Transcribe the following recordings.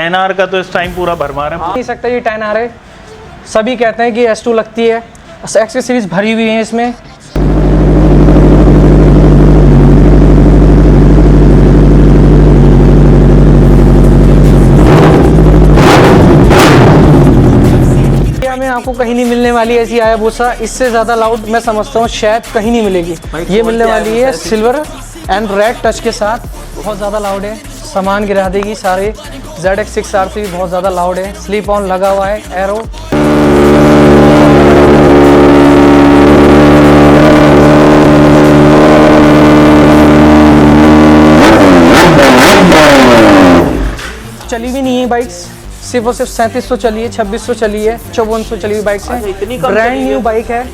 10R का तो इस टाइम पूरा भरमार है। नहीं सकता ये 10R है, सभी कहते हैं कि S2 लगती है, एक्सेसरीज भरी हुई है इसमें। में आपको कहीं नहीं मिलने वाली ऐसी हायाबुसा, इससे ज़्यादा लाउड मैं समझता हूँ शायद कहीं नहीं मिलेगी। ये मिलने वाली है सिल्वर एंड रेड टच के साथ, बहुत ज़्यादा लाउड है, सामान गिरा देगी सारे। ZX6R से भी बहुत ज़्यादा लाउड है, स्लीप ऑन लगा हुआ है, एरो। चली भी नहीं है बाइक्स, सिर्फ और सिर्फ 3700 चली है, 2600 चली है, 5400 चली हुई बाइक्स है, ब्रांड न्यू बाइक है।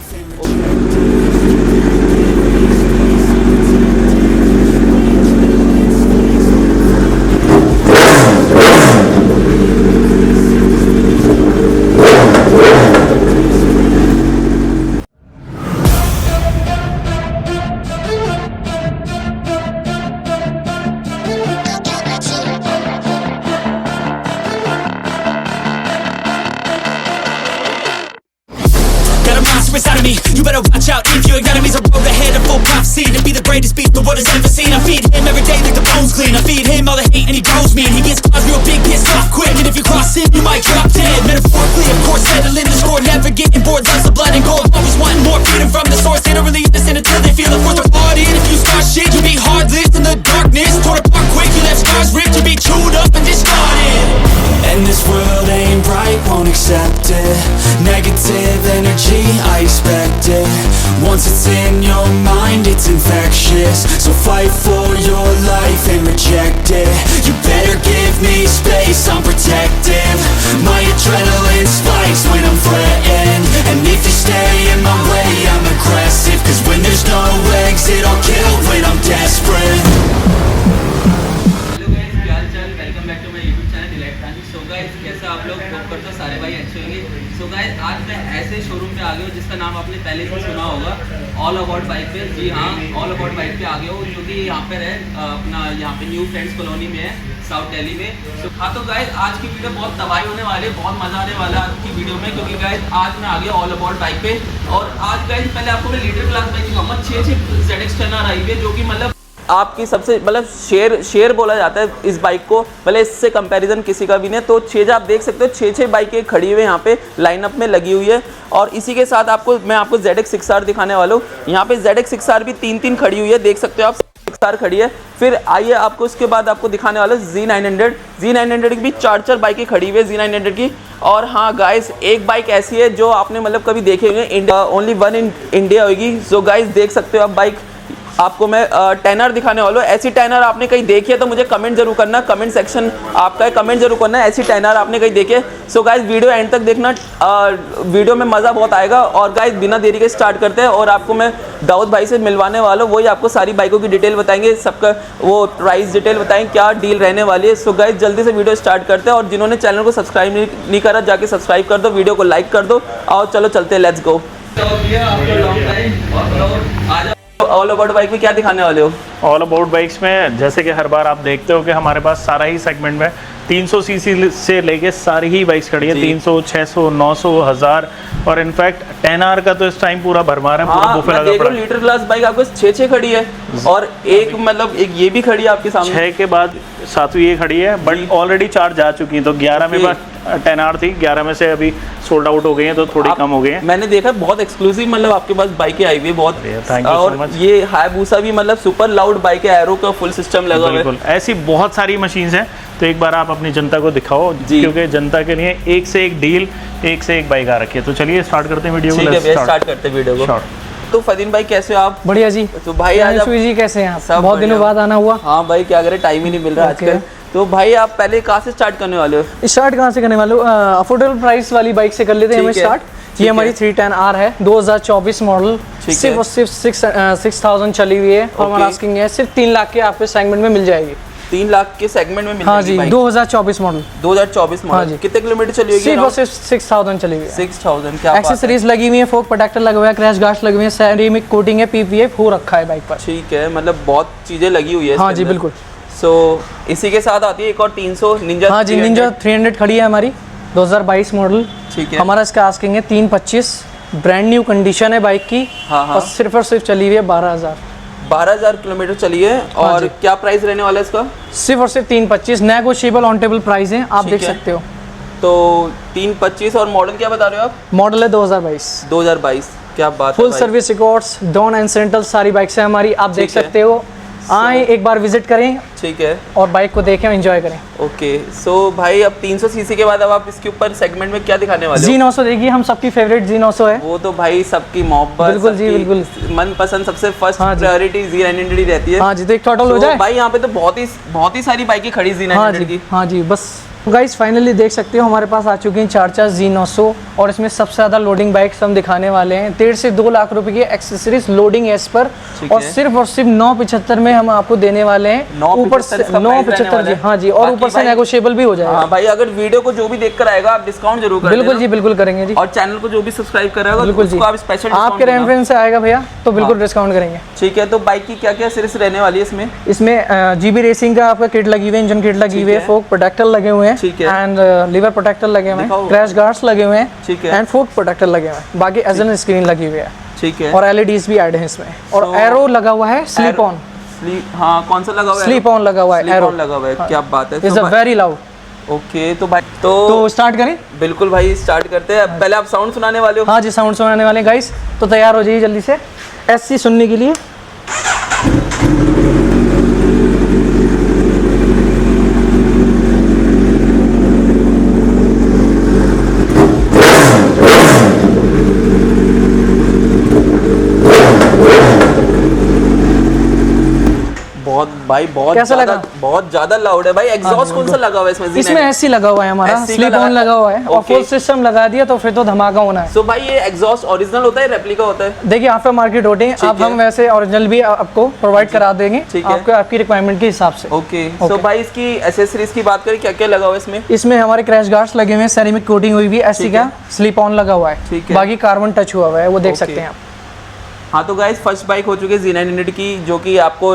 Inside of me, you better watch out if you ignorant me's a road ahead of full prophecy to be the greatest beast the world has ever seen. I feed him every day like the bones clean. I feed him all the hate and he grows me, and he gets cause real big, pissed off quick. And if you cross him, you might drop dead. Metaphorically, of course, settling the score, never getting bored. Loves of blood and gold, always wanting more, freedom from the source. They don't really understand until they feel the force of part in. If you start shit, you be heartless in the darkness, torn apart quick. You left scars ripped, you be chewed up and discarded. And this world ain't bright, won't accept it. Negative energy, I expect it. Once it's in your mind, it's infectious. So fight for your life and reject it. You better give me space, I'm protective. My adrenaline spikes when I'm threatened. And if you stay in my way, I'm aggressive. Cause when there's no exit, I'll kill when I'm desperate. कैसा आप लोग hope करते हो सारे भाई अच्छे होंगे। So guys आज मैं ऐसे शोरूम पे आ गया हूँ जिसका नाम आपने पहले से सुना होगा, ऑल अबाउट बाइक पे। जी हाँ, ऑल अबाउट बाइक पे आ गया हूँ जो कि यहाँ पर है अपना, यहाँ पे न्यू फ्रेंड्स कॉलोनी में है, साउथ दिल्ली में। सो हाँ, तो गाइस आज की वीडियो बहुत तबाही होने वाली है, बहुत मजा आने वाला है आज की वीडियो में, क्योंकि गाइस आज मैं आ गया ऑल अबाउट बाइक पे। और आज गाइस पहले आपको मैं लीडर क्लास बाइक दिखाऊंगा, 6 ZX10R आई हुई है, जो कि मतलब आपकी सबसे मतलब शेयर बोला जाता है इस बाइक को, भले इससे कंपैरिजन किसी का भी नहीं। तो 6 आप देख सकते हो, 6 बाइकें खड़ी हुई यहाँ पे लाइनअप में लगी हुई है। और इसी के साथ मैं आपको ZX6R दिखाने वाला हूँ। यहाँ पे ZX6R भी 3 खड़ी हुई है, देख सकते हो आप, 6R खड़ी है। फिर आइए आपको इसके बाद आपको दिखाने वाला Z900 की भी 4 बाइकें खड़ी हुई है Z900 की। और हाँ गाइस, एक बाइक ऐसी है जो आपने मतलब कभी देखे हुए, ओनली वन इन इंडिया होगी। सो गाइस देख सकते हो आप बाइक, आपको मैं 10R दिखाने वाला हूँ। ऐसी 10R आपने कहीं देखी है तो मुझे कमेंट जरूर करना, कमेंट सेक्शन आपका है, कमेंट जरूर करना ऐसी 10R आपने कहीं देखी है। सो गाइस वीडियो एंड तक देखना, वीडियो में मज़ा बहुत आएगा। और गाइस बिना देरी के स्टार्ट करते हैं, और आपको मैं दाऊद भाई से मिलवाने वाला हूँ, वही आपको सारी बाइकों की डिटेल बताएंगे, सबका वो प्राइस डिटेल बताएंगे, क्या डील रहने वाली है। सो गाइस जल्दी से वीडियो स्टार्ट करते हैं, और जिन्होंने चैनल को सब्सक्राइब नहीं करा जाके सब्सक्राइब कर दो, वीडियो को लाइक कर दो। और चलो चलते हैं, let's go. All about bike में क्या दिखाने वाले हो? ऑल अबाउट बाइक्स में जैसे कि हर बार आप देखते हो कि हमारे पास सारा ही सेगमेंट में 300 सीसी से लेके सारी ही बाइक्स खड़ी है, 300, 600, 900, 1000। और इनफैक्ट 10R का तो इस टाइम पूरा भरमार है, पूरा बुफे लगा पड़ा है। लीडर क्लास बाइक आपको 6 खड़ी है, और एक मतलब एक ये भी खड़ी है आपके सामने। 6 के बाद 7वीं ये खड़ी है, बट ऑलरेडी 4 जा चुकी है। तो 11 में बस 10R थी, 11 में से अभी सोल्ड आउट हो गई है, तो थोड़ी कम हो गई है। मैंने देखा बहुत एक्सक्लूसिव मतलब आपके पास बाइकें आई हुई है बहुत। Thank you so much. ये हायाबुसा भी मतलब सुपर लाउड बाइक है, एरो का फुल सिस्टम लगा हुआ है। ऐसी बहुत सारी मशीन्स हैं, तो एक बार आप अपनी जनता को दिखाओ, क्योंकि जनता के लिए एक से एक डील, एक से एक बाइक आ रखी है। तो चलिए स्टार्ट करते हैं वीडियो को। स्टार्ट करते हैं वीडियो को। तो फदीन भाई कैसे हो आप? बढ़िया जी। तो भाई आज जी कैसे हैं आप? बहुत दिनों बाद आना हुआ। हाँ भाई, क्या करें, टाइम ही नहीं मिल रहा आजकल। तो भाई आप पहले कहाँ से स्टार्ट करने वाले हो? स्टार्ट कहाँ से करने वाले हो? अफोर्डेबल प्राइस वाली बाइक से कर लेते हैं हम स्टार्ट। ये हमारी 310R है, 2024 मॉडल, सिर्फ और सिर्फ 6000 चली हुई है। और आस्किंग है सिर्फ 3 लाख के आपके सेगमेंट में मिल जाएगी। 3 लाख के सेगमेंट में मिल हाँ जी, 2024 मॉडल। 2024 मॉडल। हाँ, कितने किलोमीटर चली होगी? सिर्फ और सिर्फ 6000 चली हुई है। 6000 क्या? एक्सेसरीज लगी हुई है, फोक प्रोटेक्टर लगा हुआ है, क्रैश गार्ड्स लगे हुए हैं, सेरेमिक कोटिंग है, PPF हो रखा है बाइक पर। ठीक है, मतलब बहुत चीजें लगी हुई है। हाँ जी बिल्कुल। सो इसी के साथ आती है एक और 300 निंजा। हाँ जी, निंजा 300 खड़ी है हमारी, 2022 मॉडल। ठीक है। हमारा इसका आस्किंग है 325, ब्रांड न्यू कंडीशन है बाइक की। हाँ। और सिर्फ चली हुई है 12,000 किलोमीटर चली है। और क्या प्राइस रहने वाला है इसका? सिर्फ 325, नेगोशिएबल ऑन टेबल प्राइस है, आप देख है। सकते हो। तो 325 और मॉडल क्या बता रहे हो आप? मॉडल है 2022। 2022, क्या बात है फुल भाई। सर्विस रिकॉर्ड्स, डॉन एंड सेंट्रल सारी बाइक्स है हमारी, आप देख ठीक है। सकते हो। आए एक बार विजिट करें ठीक है। और बाइक को देखें, एंजॉय करें। ओके, सो भाई अब 300 सीसी के बाद अब आप इसके ऊपर सेगमेंट में क्या दिखाने वाले हो? Z900 देखिए, हम सबकी फेवरेट Z900 है। वो तो भाई सबकी मोहब्बत, बिल्कुल जी, सबकी बिल्कुल। मनपसंद सबसे फर्स्ट हाँ जी। प्रायोरिटी Z900 ही रहती है। हाँ जी, तो एक टोटल हो So, जाए। भाई यहाँ पे तो बहुत ही सारी बाइकें खड़ी हाँ Z900 जी, की। हाँ जी, बस गाइस फाइनली देख सकते हो हमारे पास आ चुकी हैं 4 Z900 और इसमें सबसे ज़्यादा लोडिंग बाइक्स हम दिखाने वाले हैं। 1.5 से 2 लाख रुपए की एक्सेसरीज लोडिंग है इस पर। ठीक और है। सिर्फ 975 में हम आपको देने वाले हैं। 975 ऊपर से इसका price रहने 975 वाला जी, है। हाँ जी, और बाकी ऊपर से भाई- नेगोशिएबल भी हो जाएगा। हाँ भाई, अगर वीडियो को जो भी देख कर आएगा आप डिस्काउंट जरूर कर बिल्कुल देना। जी, बिल्कुल करेंगे जी। और चैनल को जो भी सब्सक्राइब करेगा बिल्कुल जी, उसको आप स्पेशल आपके रेफरेंस से आएगा भैया तो बिल्कुल डिस्काउंट करेंगे। ठीक है। तो बाइक की क्या क्या सीरीज रहने वाली है इसमें? इसमें जीबी रेसिंग का आपका किट लगी हुई है, इंजन किट लगी हुई है, है। फोक प्रोटेक्टर लगे हुए हैं ठीक है। एंड लीवर प्रोटेक्टर लगे हुए दिखाओ। हैं, क्रैश गार्ड्स लगे हुए हैं ठीक है। एंड फोक प्रोटेक्टर लगे हुए हैं। बाकी एजन स्क्रीन लगी हुई है ठीक है। और एलईडीज भी ऐड है इसमें। और So, एरो लगा हुआ है, स्लीप ऑन, हाँ, कौन सा लगा हुआ है? स्लीप ऑन लगा हुआ है, स्लीप एरो ऑन लगा हुआ है। क्या बात है। Is a very loud. Okay, तो भाई तो तो स्टार्ट करें? बिल्कुल भाई, स्टार्ट करते हैं। पहले आप साउंड सुनाने वाले हो? हाँ जी, साउंड सुनाने वाले गाइस, तो तैयार हो जाइए जल्दी से एससी सुनने के लिए। कैसा लगा? बहुत ज्यादा लाउड है भाई। एग्जॉस्ट कौन सा लगा हुआ है इसमें? इसमें एससी लगा हुआ है हमारा, SC स्लीप का ऑन लगा हुआ है और Okay. फुल सिस्टम लगा दिया तो फिर तो धमाका होना है। सो भाई ये एग्जॉस्ट ओरिजिनल होता है, रेप्लिका होता है? देखिए आफ्टर मार्केट होते हैं, अब है। हम वैसे ओरिजिनल भी आपको प्रोवाइड करा देंगे, ठीक है। आपको आपकी रिक्वायरमेंट के हिसाब से। ओके। सो भाई इसकी एसेसरीज की बात करें, क्या क्या लगा हुआ है इसमें? इसमें हमारे क्रैश गार्ड्स लगे हुए हैं, सेरेमिक कोटिंग हुई हुई है, एससी ठीक का है। स्लीप ऑन लगा हुआ है, ठीक है। बाकी कार्बन टच हुआ हुआ है, वो देख Okay. सकते हैं आप। हाँ, तो गाइस फर्स्ट बाइक हो चुकी है Z900 की, जो कि आपको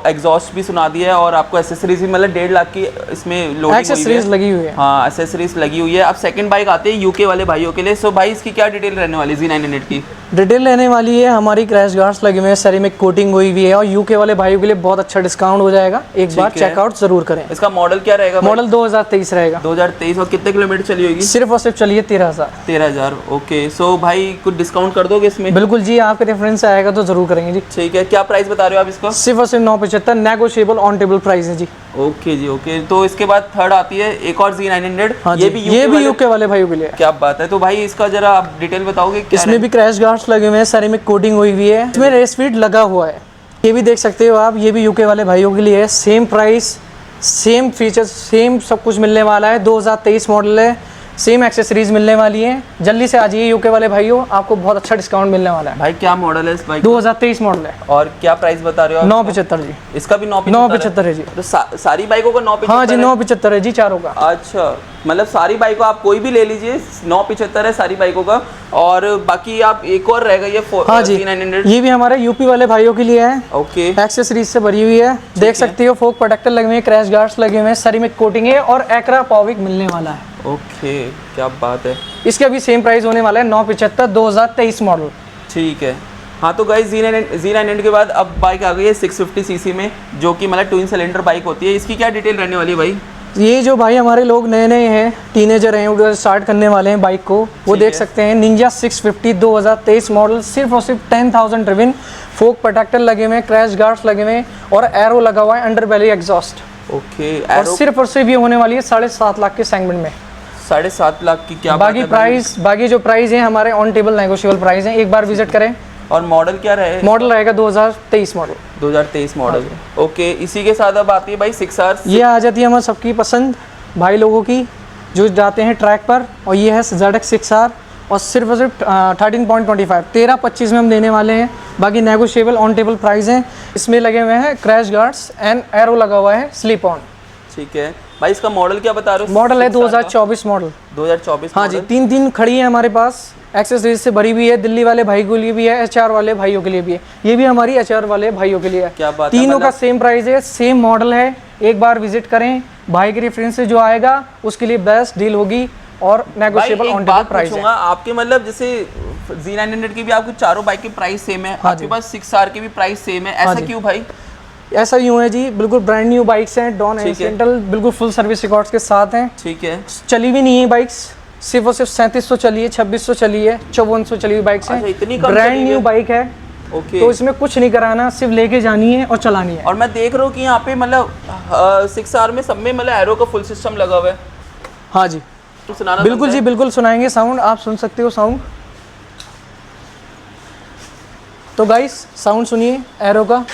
एग्जॉस्ट भी सुना दिया है और आपको एसेसरीज भी, मतलब 1.5 लाख की इसमें लोडिंग हुई एक्सेसरीज है। लगी हुई है। हाँ, एसेसरीज लगी हुई है। अब सेकंड बाइक आते हैं यूके वाले भाइयों के लिए। सो भाई इसकी क्या डिटेल रहने वाली है Z900 की? डिटेल लेने वाली है, हमारी क्रैश गार्ड्स लगे हुए हैं, सेरेमिक कोटिंग हुई हुई है और यूके वाले भाइयों के लिए बहुत अच्छा डिस्काउंट हो जाएगा, एक बार ठीक है। चेकआउट जरूर करें। इसका मॉडल क्या रहेगा भाई? मॉडल 2023 रहेगा। 2023। और कितने किलोमीटर चली होगी? सिर्फ और सिर्फ चलिए 13,000। 13,000। ओके। सो भाई कुछ डिस्काउंट कर दोगे इसमें? बिल्कुल जी, आपके रेफरेंस से आएगा तो जरूर करेंगे जी। ठीक है। क्या प्राइस बता रहे हो आप इसका? सिर्फ और सिर्फ 975, नेगोशिएबल ऑन टेबल प्राइस है जी। ओके जी, ओके। तो इसके बाद थर्ड आती है एक और Z900। हाँ ये जी, भी ये भी वाले- यूके वाले भाइयों के लिए है। क्या बात है। तो भाई इसका जरा आप डिटेल बताओगे क्या इसमें भी क्रैश गार्ड्स लगे हुए हैं, सेरेमिक कोटिंग हुई हुई है, इसमें रेस फीड लगा हुआ है, ये भी देख सकते हो आप। ये भी यूके वाले भाइयों के लिए है, same price, same features, same सब कुछ मिलने वाला है। 2023 मॉडल है, सेम एक्सेसरीज मिलने वाली है। जल्दी से आ जाइए यूके वाले भाइयों, आपको बहुत अच्छा डिस्काउंट मिलने वाला है। भाई क्या मॉडल है इस बाइक? 2023 मॉडल है। और क्या प्राइस बता रहे हो आप? 975 जी। इसका भी 975 है जी। तो सारी बाइकों का 975? हाँ जी, 975 है जी चारों का। अच्छा, मतलब सारी बाइकों आप कोई भी ले लीजिए, 975 है सारी बाइकों का। और बाकी आप एक और रहेगा ये हाँ जी, Z900। ये भी हमारे यूपी वाले भाइयों के लिए है, ओके। एक्सेसरीज से भरी हुई है, देख सकते हो। फोक प्रोटेक्टर लगे हुए हैं, क्रैश गार्ड्स लगे हुए हैं, सेरेमिक कोटिंग है और एक्रा पॉविक मिलने वाला है। ओके, क्या बात है। इसका भी सेम प्राइस होने वाला है 975, 2023 मॉडल। ठीक है। हाँ, तो गाइस Z900 के बाद अब बाइक आ गई है 650 सीसी में, जो कि मतलब ट्विन सिलेंडर बाइक होती है। इसकी क्या डिटेल रहने वाली है भाई? ये जो भाई हमारे लोग नए नए हैं, टीनेजर हैं, उधर स्टार्ट करने वाले हैं बाइक को, वो देख सकते हैं। निंजा 650 2023 मॉडल, सिर्फ और सिर्फ 10,000 ड्रिवन, फोक प्रोटेक्टर लगे हुए हैं, क्रैश गार्ड्स लगे हुए हैं और एरो लगा हुआ है, अंडर बेली एग्जॉस्ट। ओके। और सिर्फ ये होने वाली है 7.5 लाख के सेगमेंट में। 7.5 लाख की? क्या बाकी प्राइस, बाकी जो प्राइस है हमारे ऑन टेबल नेगोशिएबल प्राइस है, एक बार विजिट करें। और मॉडल क्या रहे? मॉडल रहेगा 2023 मॉडल। 2023 मॉडल। ओके। इसी के साथ अब आती है भाई 6R। ये आ जाती है हमारी सबकी पसंद भाई लोगों की जो जाते हैं ट्रैक पर, और ये है ZX 6R और सिर्फ 13.25 13.25 में हम देने वाले हैं। बाकी नेगोशिएबल ऑन टेबल प्राइस हैं। इसमें लगे हुए हैं क्रैश गार्ड्स एंड एरो लगा हुआ है, स्लीप ऑन। ठीक है भाई। इसका मॉडल क्या बता रहे हो? मॉडल है 2024 मॉडल। 2024। हाँ जी, तीन खड़ी है हमारे पास एक्सेसरीज से भरी हुई है। दिल्ली वाले भाई के लिए भी है, HR वाले भाइयों के लिए भी है। ये भी हमारी HR वाले भाइयों के लिए है। क्या बात है, तीनों का मतलब- सेम प्राइस है, सेम मॉडल है। एक बार विजिट करें, भाई के रेफरेंस से जो आएगा उसके लिए बेस्ट डील होगी और भाई नेगोशिएबल एक ऑन बात प्राइस है। पूछूंगा आपके, मतलब जैसे Z900 की भी आपको चारों बाइक की प्राइस सेम है, हाँ आपके जी। पास 6R की भी प्राइस सेम है, ऐसा जी। क्यों भाई? ऐसा यूँ है जी, बिल्कुल ब्रांड न्यू बाइक्स हैं, डॉन ठीक है। एक्सीडेंटल, बिल्कुल फुल सर्विस रिकॉर्ड्स के साथ हैं। ठीक है। चली भी नहीं है बाइक्स, सिर्फ और सिर्फ 3700 चली है, 2600 चली है, 5400 चली हुई बाइक्स अच्छा, हैं। इतनी कम ब्रांड चली न्यू है? बाइक है, ओके। तो इसमें कुछ नहीं कराना, सिर्फ लेके जानी है और चलानी है। और मैं देख रहा हूँ कि यहाँ पे मतलब 6R में सब में मतलब एरो का फुल सिस्टम लगा हुआ है, हाँ जी, तो सुनाना बिल्कुल बनता जी, है। बिल्कुल सुनाएंगे साउंड, आप सुन सकते हो साउंड। तो गाइस साउंड सुनिए एरो का।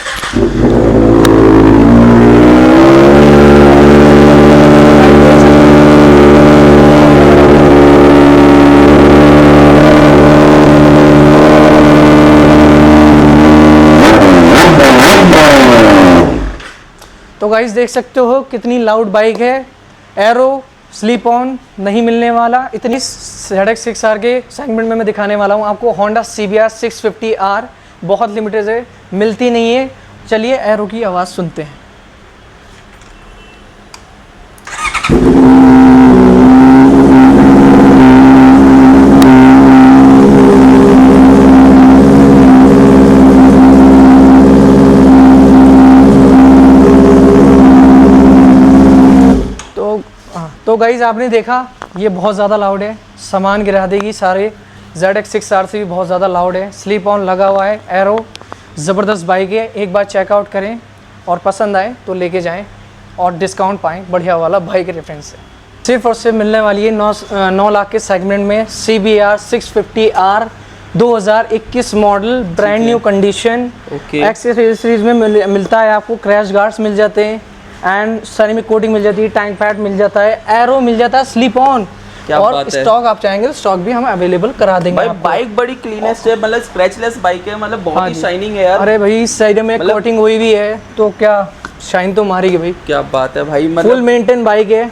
तो गाइस देख सकते हो कितनी लाउड बाइक है। एरो स्लीप ऑन नहीं मिलने वाला, इतनी ZX 6R के सेगमेंट में मैं दिखाने वाला हूँ आपको। होंडा CBR 650R बहुत लिमिटेड है, मिलती नहीं है। चलिए एरो की आवाज़ सुनते हैं। तो गाइज़ आपने देखा ये बहुत ज़्यादा लाउड है, सामान गिरा देगी सारे। ZX 6R से भी बहुत ज़्यादा लाउड है, स्लीप ऑन लगा हुआ है। एरो ज़बरदस्त बाइक है, एक बार चेकआउट करें और पसंद आए तो लेके जाएं और डिस्काउंट पाएँ बढ़िया वाला भाई के रेफरेंस से। सिर्फ और सिर्फ मिलने वाली है 9 लाख के सेगमेंट में CBR 650R 2021 model, brand new condition. Okay. Accessories में मिलता है आपको, क्रैश गार्ड्स मिल जाते हैं एंड सेरेमिक कोटिंग मिल जाती है, टैंक पैड मिल जाता है, एरो मिल जाता है, स्लिप ऑन। क्या और बात है। स्टॉक आप चाहेंगे तो स्टॉक भी हम अवेलेबल करा देंगे भाई आपको। बाइक बड़ी क्लीनेस्ट है, मतलब स्क्रैचलेस बाइक है, मतलब बहुत हाँ ही जी। शाइनिंग है यार। अरे भाई साइड में मतलब- कोटिंग हुई भी है तो क्या शाइन तो मारेगी भाई। क्या बात है भाई, फुल मतलब मेंटेन बाइक है।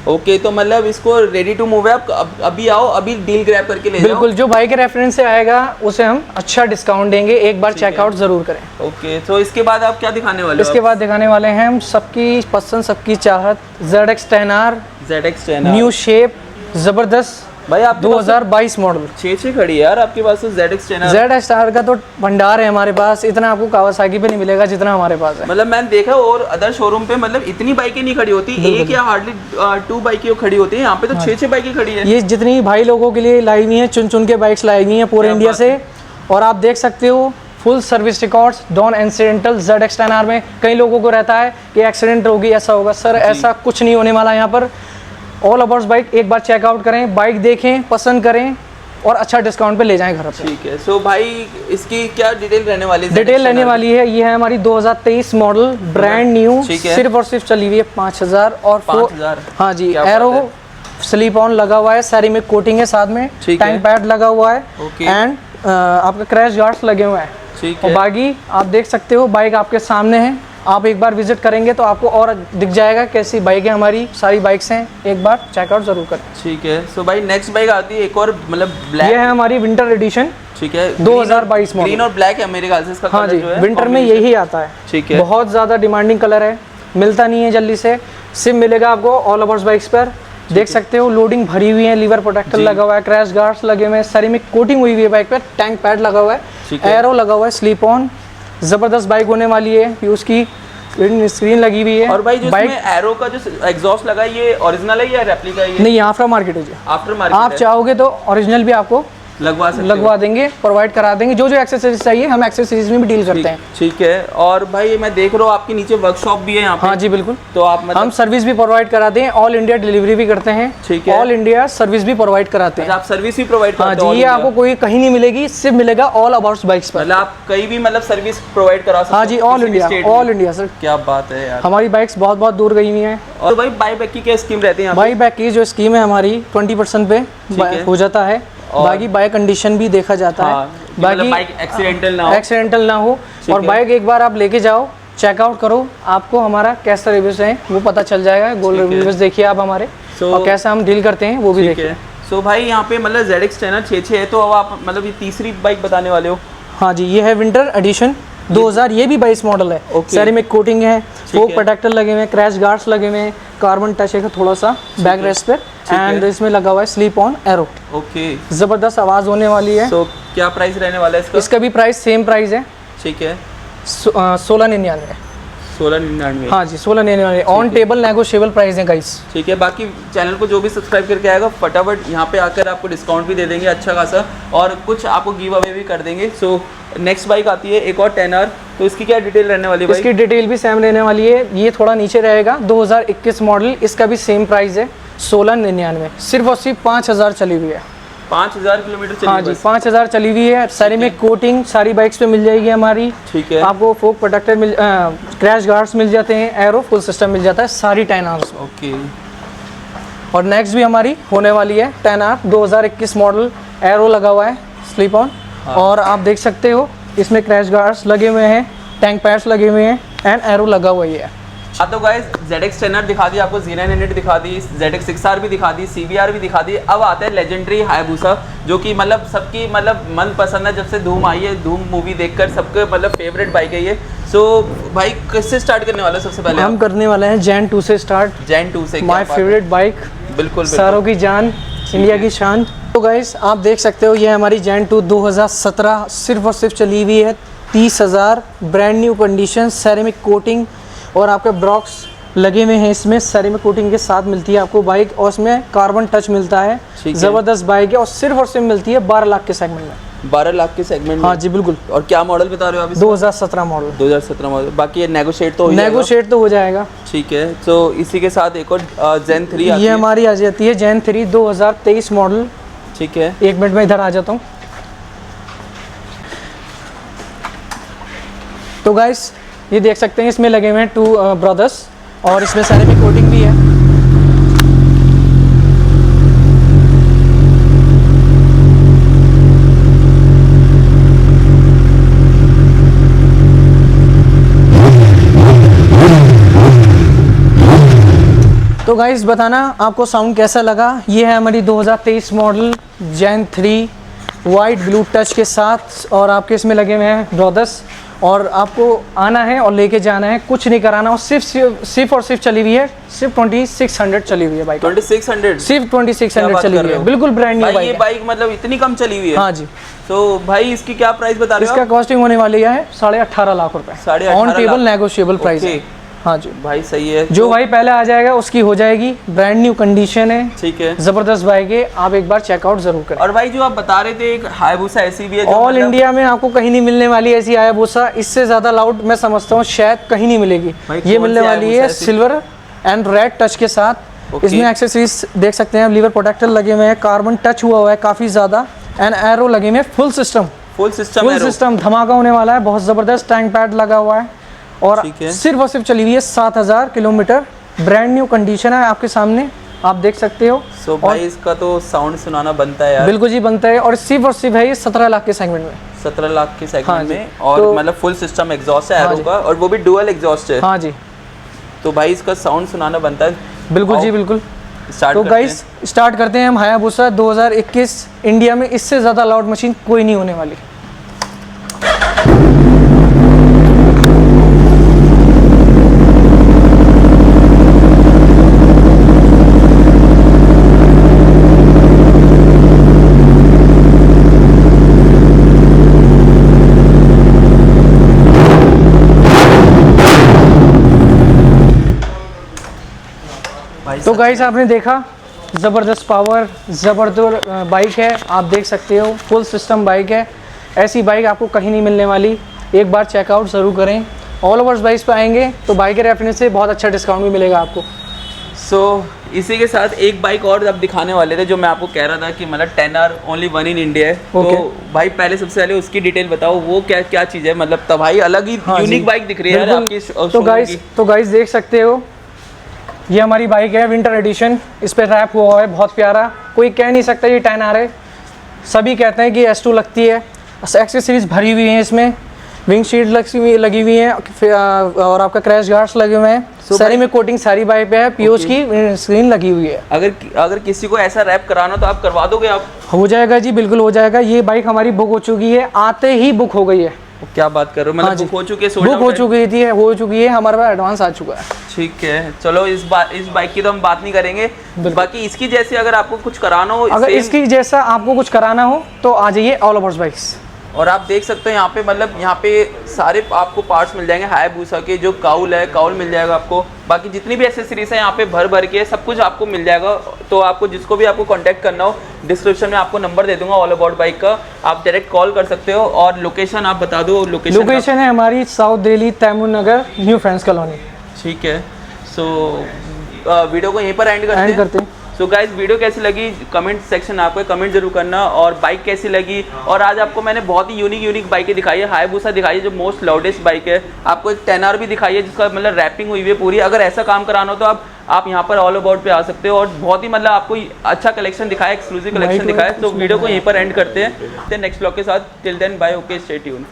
ओके, तो मतलब इसको रेडी टू मूव है, आप अभी आओ, अभी डील ग्रैब करके ले जाओ। बिल्कुल, जो भाई के रेफरेंस से आएगा उसे हम अच्छा डिस्काउंट देंगे, एक बार चेकआउट ज़रूर करें। ओके, तो इसके बाद आप क्या दिखाने वाले हो? इसके बाद दिखाने वाले हैं हम सबकी पसंद, सबकी चाहत, ZX 10R ZX 10 new shape, ज़बरदस्त भाई आप 2022 मॉडल। 6 खड़ी है यार आपके पास तो ZX 10। ZX 10R का तो भंडार है हमारे पास, इतना आपको कावासाकी पे नहीं मिलेगा जितना हमारे पास है। मतलब मैंने देखा और अदर शोरूम पे मतलब इतनी बाइकें नहीं खड़ी होती, एक या हार्डली 2 बाइकें खड़ी होती है, यहाँ पे तो 6 बाइकें खड़ी है। ये जितनी भाई लोगों के लिए लाई हुई हैं, चुन चुन के बाइक्स लाई हुई हैं पूरे क्या इंडिया बात से। और आप देख सकते हो फुल सर्विस रिकॉर्ड्स, डॉन एक्सीडेंटल ZX 10R में। कई लोगों को रहता है कि एक्सीडेंट होगी, ऐसा होगा, सर ऐसा कुछ नहीं होने वाला यहाँ पर। ऑल अबाउट बाइक, एक बार चेकआउट करें, बाइक देखें, पसंद करें और अच्छा डिस्काउंट पे ले जाएं घर पे। ठीक है, सो भाई इसकी क्या डिटेल रहने वाली है? डिटेल लेने वाली है, ये है हमारी 2023 मॉडल, ब्रांड न्यू, ठीक है। सिर्फ और सिर्फ चली हुई है 5000 और 5000। हाँ जी, क्या बात एरो है। स्लीप ऑन लगा हुआ है, सारी में कोटिंग है, साथ में ठीक है। टैंक पैड लगा हुआ है ओके। एंड आपका क्रैश गार्ड्स लगे हुए हैं। ठीक और है। बाकी आप देख सकते हो बाइक आपके सामने है, आप एक बार विजिट करेंगे तो आपको और दिख जाएगा कैसी बाइकें हमारी, सारी बाइक्स हैं, एक बार चेकआउट जरूर करें। ठीक है, सो भाई नेक्स्ट बाइक आती है एक और, मतलब ये ब्लैक। है हमारी विंटर एडिशन, ठीक है, 2022 मॉडल। ग्रीन और ब्लैक है मेरे ख्याल से इसका हाँ कलर जी, जो है विंटर में combination। यही आता है। ठीक है। बहुत ज़्यादा डिमांडिंग कलर है, मिलता नहीं है जल्दी से, सिम मिलेगा आपको ऑल अबाउट बाइक्स पर। देख सकते हो लोडिंग भरी हुई है, लीवर प्रोटेक्टर लगा हुआ है, क्रैश गार्ड्स लगे हुए हैं, सेरेमिक कोटिंग हुई हुई है बाइक पर, टैंक पैड लगा हुआ ठीक है, है। एरो लगा हुआ है, स्लीप ऑन, ज़बरदस्त बाइक होने वाली है। ये उसकी स्क्रीन लगी हुई है। और भाई जो बाइक इसमें एरो का जो एग्जॉस्ट लगा है, ये ओरिजिनल है या रेप्लिका है? ये नहीं, आफ्टर मार्केट है जी। आफ्टर मार्केट आप चाहोगे तो ओरिजिनल भी आपको लगवा सकते हो। लगवा देंगे, प्रोवाइड करा देंगे। जो जो एक्सेसरीज चाहिए हम एक्सेसरीज में भी डील करते हैं। ठीक है, और भाई मैं देख रहा हूँ आपके नीचे वर्कशॉप भी है यहाँ पे। हाँ जी बिल्कुल, तो आप मतलब हम सर्विस भी प्रोवाइड कराते हैं, ऑल इंडिया डिलीवरी भी करते हैं। ठीक है। ऑल इंडिया सर्विस भी प्रोवाइड कराते हैं। आप सर्विस भी प्रोवाइड हाँ करते जी, हो? ये आपको कोई कहीं नहीं मिलेगी, सिर्फ मिलेगा ऑल अबाउट बाइक्स पर। मतलब आप कहीं भी मतलब सर्विस प्रोवाइड करा सकते हो? हाँ जी, ऑल किसी भी इंडिया, state में? All India sir. क्या बात है यार। हमारी बाइक्स बहुत बहुत दूर गई हुई हैं। और भाई बाई बैक की क्या स्कीम रहती है यहाँ पे? बाई बैक की जो स्कीम है हमारी 20% पे है। हो जाता है। और- बाकी बाइक कंडीशन भी देखा जाता हाँ, है, कि मतलब बाइक एक्सीडेंटल ना हो। एक्सीडेंटल ना हो। और है। बाइक एक बार आप लेके जाओ, चेकआउट करो, आपको हमारा कैसा रिव्यूज है वो पता चल जाएगा। गोल्ड ठीक है। रिव्यूज देखिए आप हमारे, So- और कैसा हम डील करते हैं वो भी ठीक देखिए। है, सो भाई यहाँ पे मतलब ZX टेनर 6 है, तो अब आप मतलब ये तीसरी बाइक बताने वाले हो। हाँ जी, ये है विंटर एडिशन 2000, ये भी 22 मॉडल है। Okay. सेरेमिक कोटिंग है, फोक है। प्रोटेक्टर लगे हुए हैं, क्रैश गार्ड्स लगे हुए हैं, कार्बन टच है थोड़ा सा बैक रेस्ट पे, एंड इसमें लगा हुआ है स्लीप ऑन एरो। ओके, ज़बरदस्त आवाज़ होने वाली है। सो क्या प्राइस रहने वाला है इसका? इसका भी प्राइस सेम प्राइस है, ठीक है, 1699। 1699। हाँ जी, 1699 ऑन टेबल नेगोशिएबल प्राइस है गाइस। ठीक है, बाकी चैनल को जो भी सब्सक्राइब करके आएगा फटाफट यहाँ पे आकर आपको डिस्काउंट भी दे देंगे अच्छा खासा, और कुछ आपको गिव अवे भी कर देंगे। सो नेक्स्ट बाइक आती है एक और 10R, तो इसकी क्या डिटेल रहने वाली है भाई? इसकी डिटेल भी सेम रहने वाली है, ये थोड़ा नीचे रहेगा। 2021 मॉडल, इसका भी सेम प्राइस है 1699, सिर्फ और सिर्फ 5000 चली हुई है। 5000 किलोमीटर चली हाँ जी, 5000 चली हुई है। सेरेमिक कोटिंग सारी बाइक्स पे मिल जाएगी हमारी। ठीक है, आपको फोक प्रोटेक्टर मिल, क्रैश गार्ड्स मिल जाते हैं, एरो फुल सिस्टम मिल जाता है सारी 10Rs में। ओके। और नेक्स्ट भी हमारी होने वाली है 10R 2021 मॉडल, एरो लगा हुआ है स्लिप ऑन। और आप देख सकते हो इसमें क्रैश गार्ड्स लगे हुए हैं, टैंक पैड्स लगे हुए हैं, एंड एरो लगा हुआ ही है। हाँ तो गाइस ZX टेनर दिखा दी आपको, Z900 दिखा दी, ZX 6R भी दिखा दी, CBR भी दिखा दी। अब आता है लेजेंडरी हायाबुसा, जो कि मतलब सबकी मतलब मन पसंद है, जब से धूम आई है, धूम मूवी देखकर सबके मतलब फेवरेट बाइक है ये। सो भाई किससे स्टार्ट करने वाला है सबसे पहले? हम करने वाले हैं Gen 2 से स्टार्ट। Gen 2 से। माय फेवरेट बाइक, बिल्कुल सारों की जान, इंडिया की शान। तो गाइस आप देख सकते हो ये हमारी Gen 2 2017 सिर्फ और सिर्फ चली हुई है 30,000, brand new condition, ceramic coating, और आपके ब्रॉक्स लगे हुए हैं इसमें, सेरेमिक कोटिंग के साथ मिलती है आपको बाइक, और इसमें कार्बन टच मिलता है। ज़बरदस्त बाइक है, और सिर्फ मिलती है 12 लाख के सेगमेंट में। 12 लाख के सेगमेंट में? हाँ जी बिल्कुल। और क्या मॉडल बता रहे हो आप? 2017 मॉडल। 2017 मॉडल, बाकी ये नेगोशिएट तो हो जाएगा? नेगोशिएट तो हो जाएगा। ठीक है, तो इसी के साथ एक और Gen 3 आती ये है। हमारी आ जाती है Gen 3 2023 मॉडल। ठीक है, एक मिनट में इधर आ जाता हूँ। तो गाइस ये देख सकते हैं इसमें लगे हुए हैं 2 ब्रदर्स, और इसमें सेरेमिक कोटिंग भी है। तो गाइस बताना आपको साउंड कैसा लगा। ये है हमारी 2023 model Gen 3 white blue touch के साथ, और आपके इसमें लगे हुए हैं ब्रदर्स, और आपको आना है और लेके जाना है, कुछ नहीं कराना। और सिर्फ और सिर्फ चली हुई है, सिर्फ 2600 चली हुई है बाइक। 2600? सिर्फ 2600 चली हुई है, बिल्कुल ब्रांड न्यू बाइक। ये बाइक मतलब इतनी कम चली हुई है? हाँ जी। तो भाई इसकी क्या प्राइस बता रहे हो? इसका कॉस्टिंग होने वाली है 18.5 लाख रुपए, 18.5 ऑन टेबल नेगोशिएबल प्राइस है। हाँ जी भाई सही है। जो भाई पहले आ जाएगा उसकी हो जाएगी, ब्रांड न्यू कंडीशन है। ठीक है, जबरदस्त बाइक है, आप एक बार चेकआउट जरूर करें। और भाई जो आप बता रहे थे एक हायाबुसा ऐसी भी है ऑल इंडिया में आपको कहीं नहीं मिलने वाली ऐसी हायाबुसा, इससे ज्यादा लाउड मैं समझता हूँ शायद कहीं नहीं मिलेगी। ये मिलने वाली है सिल्वर एंड रेड टच के साथ। इसमें एक्सेसरीज देख सकते हैं, लीवर प्रोटेक्टर लगे हुए हैं, कार्बन टच हुआ है काफी ज्यादा, एंड एरो लगे हुए हैं, फुल सिस्टम धमाका होने वाला है, बहुत जबरदस्त टैंक पैड लगा हुआ है, और सिर्फ और सिर्फ चली हुई है 7000 किलोमीटर, ब्रांड न्यू कंडीशन है आपके सामने, आप देख सकते हो। सो भाई इसका तो साउंड सुनाना बनता है यार। बिल्कुल जी बनता है, और सिर्फ है ये 17 लाख के सेगमेंट में। 17 लाख के सेगमेंट हाँ में, और तो मतलब फुल सिस्टम एग्जॉस्ट है हाँ एरो का, और वो भी डुअल एग्जॉस्ट है। हाँ जी, तो भाई इसका साउंड सुनाना बनता है। बिल्कुल जी बिल्कुल। तो गाइस स्टार्ट करते हैं हम हायाबुसा 2021। इंडिया में इससे ज़्यादा लाउड मशीन कोई नहीं होने वाली। तो गाइस आपने देखा, ज़बरदस्त पावर, ज़बरदस्त बाइक है, आप देख सकते हो, फुल सिस्टम बाइक है। ऐसी बाइक आपको कहीं नहीं मिलने वाली, एक बार चेकआउट ज़रूर करें। ऑल ओवर्स बाइक्स पे आएंगे तो बाइक के रेफरेंस से बहुत अच्छा डिस्काउंट भी मिलेगा आपको। सो इसी के साथ एक बाइक और अब दिखाने वाले थे, जो मैं आपको कह रहा था कि मतलब 10R only one in India है। तो भाई पहले सबसे पहले उसकी डिटेल बताओ, वो क्या क्या चीज़ है, मतलब तब भाई अलग ही यूनिक बाइक दिख रही है यार आपकी। तो गाइस देख सकते हो, ये हमारी बाइक है विंटर एडिशन, इस पर रैप हुआ है बहुत प्यारा, कोई कह नहीं सकता ये 10R है, सभी कहते हैं कि S2 लगती है। एक्सेसरीज भरी हुई है इसमें, विंग शीट लगी हुई है और आपका क्रैश गार्ड्स लगे हुए हैं। सारी में कोटिंग सारी बाइक पे है, पीओस की स्क्रीन लगी हुई है। अगर किसी को ऐसा रैप कराना तो आप करवा दोगे आप? हो जाएगा जी, बिल्कुल हो जाएगा। ये बाइक हमारी बुक हो चुकी है, आते ही बुक हो गई है। क्या बात कर रहे हो, मतलब बुक हो चुकी है, sold बुक out हो है? चुकी है, हमारे पास एडवांस आ चुका है। ठीक है, चलो इस बाइक की तो हम बात नहीं करेंगे। बाकी इसकी जैसी अगर आपको कुछ कराना हो, अगर इसकी जैसा आपको कुछ कराना हो तो आ जाइए ऑल ओवर्स बाइक्स। और आप देख सकते हो यहाँ पे, मतलब यहाँ पे सारे आपको पार्ट्स मिल जाएंगे हायाबुसा के। जो काउल है, काउल मिल जाएगा आपको। बाकी जितनी भी एसेसरीज है यहाँ पे भर के सब कुछ आपको मिल जाएगा। तो आपको जिसको भी आपको कांटेक्ट करना हो, डिस्क्रिप्शन में आपको नंबर दे दूंगा ऑल अबाउट बाइक का, आप डायरेक्ट कॉल कर सकते हो। और लोकेशन आप बता दो। लोकेशन है हमारी साउथ दिल्ली, तैमूर नगर, न्यू फ्रेंड्स कॉलोनी। ठीक है, सो वीडियो को यहीं पर एंड करते हैं। सो गाइज, वीडियो कैसी लगी कमेंट सेक्शन आपको कमेंट जरूर करना, और बाइक कैसी लगी। और आज आपको मैंने बहुत ही यूनिक बाइकें दिखाई है। हायाबुसा दिखाई है जो मोस्ट लाउडेस्ट बाइक है। आपको एक 10R भी दिखाई है जिसका मतलब रैपिंग हुई है पूरी। अगर ऐसा काम कराना हो तो आप यहाँ पर ऑल अबाउट पे आ सकते हो। और बहुत ही मतलब आपको अच्छा कलेक्शन दिखाया, एक्सक्लूसिव कलेक्शन दिखाया। तो वीडियो को यहीं पर एंड करते हैं नेक्स्ट ब्लॉग के साथ। Till then bye, okay, stay tune.